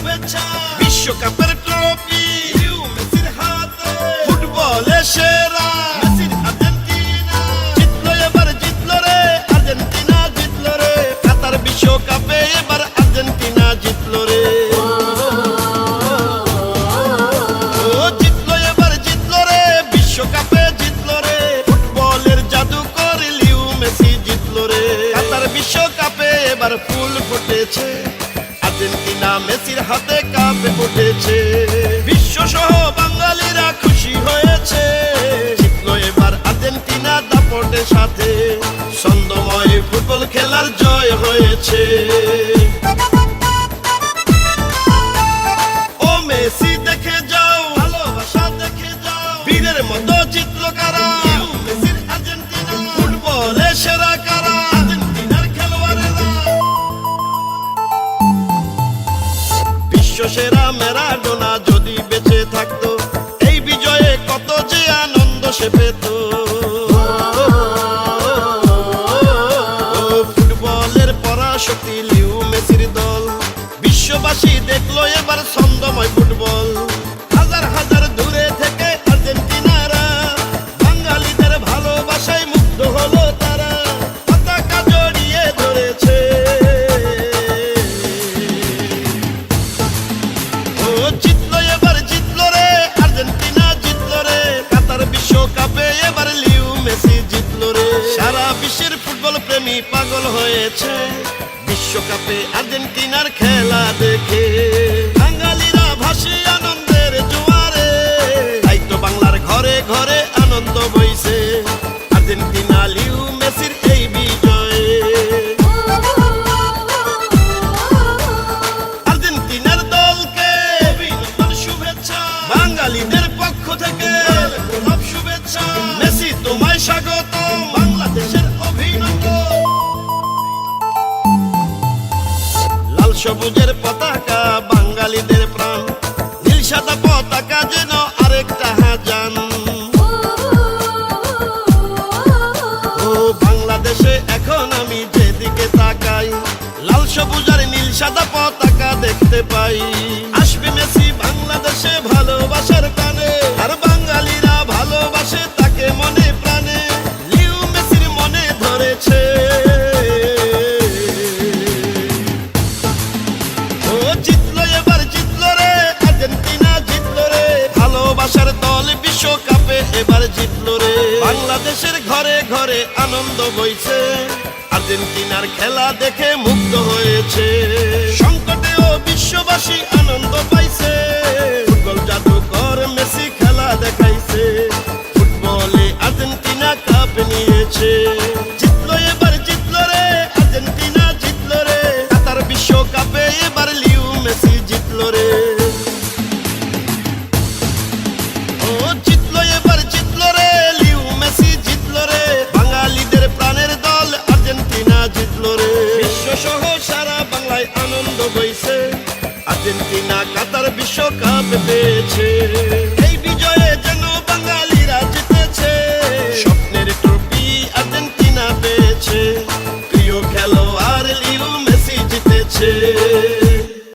শুভেচ্ছা। বিশ্বকাপের ট্রফি লিও মেসির হাতে, ফুটবলে সেরা মেসির আর্জেন্টিনা জিতলো, এবার জিতলো রে আর্জেন্টিনা জিতলো রে, কাতার বিশ্বকাপে এবার আর্জেন্টিনা জিতলো রে। ও জিতলো, এবার জিতলো রে বিশ্বকাপে জিতলো রে, ফুটবলের জাদুকর লিও মেসি জিতলো রে। কাতার বিশ্বকাপে এবার ফুল ফুটেছে, আর্জেন্টিনা মেসির হাতে কাপ উঠেছে, বিশ্ব সহ বাঙালিরা খুশি হয়েছে, জিতলো এবার আর্জেন্টিনা দাপটের সাথে, ছন্দময় ফুটবল খেলার জয় হয়েছে। ও মেসি দেখে যাও, ভালোবাসা দেখে যাও, বীরের মতো জিতলো কারা, মেসির আর্জেন্টিনা ফুটবলে সেরা কারা, আর্জেন্টিনার খেলোয়াড়েরা। বিশ্বসেরা ম্যারাডোনা যদি বেঁচে থাকতো, এই বিজয়ে কত যে আনন্দ সে পেত। ফুটবলের পরাশক্তি লিও মেসির দল, বিশ্ববাসী দেখলো এবার ছন্দময় ফুটবল। হাজার হাজার দূরে থেকে আর্জেন্টিনারা বাঙালিদের ভালোবাসায় মুগ্ধ হলো তারা, পতাকা জড়িয়ে ধরেছে। ও জিতলো, এবার জিতলো রে আর্জেন্টিনা জিতলো রে, কাতার বিশ্বকাপে এবার লিও মেসি জিতলো রে। সারা বিশ্বের ফুটবল প্রেমী পাগল হয়েছে বিশ্বকাপে আর্জেন্টিনার খেলা দেখে, বাঙালিরা ভাসে আনন্দের জোয়ারে, তাই তো বাংলার ঘরে ঘরে আনন্দ বইছে, আর্জেন্টিনা লিও মেসির এই বিজয়ে। আর্জেন্টিনার দলকে অভিনন্দন শুভেচ্ছা, বাঙালিদের পক্ষ থেকে সব শুভেচ্ছা, মেসি তোমায় স্বাগত, বাংলাদেশের অভিনন্দন। লাল সবুজের পতাকা বাঙালিদের প্রাণ, নীল সাদা পতাকা যেন আরেকটা হাজান। ও বাংলাদেশে এখন আমি যেদিকে তাকাই, লাল সবুজ আর নীল সাদা পতাকা দেখতে পাই। আসবে মেসি বাংলাদেশে ভালোবাসার টানে, আর বাঙালিরা ভালোবাসে তাকে মনে প্রাণে, লিও মেসির মনে ধরেছে। ও জিতলো, এবার জিতলো রে আর্জেন্টিনা জিতলো রে, ভালোবাসার দল বিশ্বকাপে এবার জিতলো রে। বাংলাদেশের ঘরে ঘরে আনন্দ বইছে, আর্জেন্টিনার খেলা দেখে মুগ্ধ হয়েছে, সংকটেও বিশ্ববাসী আনন্দ পাইছে, ফুটবল জাদুকর মেসি খেলা দেখাইছে, ফুটবলে আর্জেন্টিনা কাপ নিয়েছে। জিতলো, এবার জিতলো রে আর্জেন্টিনা জিতলো রে, কাতার বিশ্বকাপে এবার লিও মেসি জিতলো রে। ও জিতলো, এবার জিতলো রে লিও মেসি জিতলো রে, বাঙালিদের প্রাণের দল আর্জেন্টিনা জিতলো রে। বিশ্ব সহ সারা বাংলায় আনন্দ বইছে, আর্জেন্টিনা কাতার বিশ্বকাপ পেয়েছে, এই বিজয়ে যেন বাঙালিরা জিতেছে, স্বপ্নের ট্রফি আর্জেন্টিনা পেয়েছে, প্রিয় খেলোয়াড় লিও মেসি জিতেছে।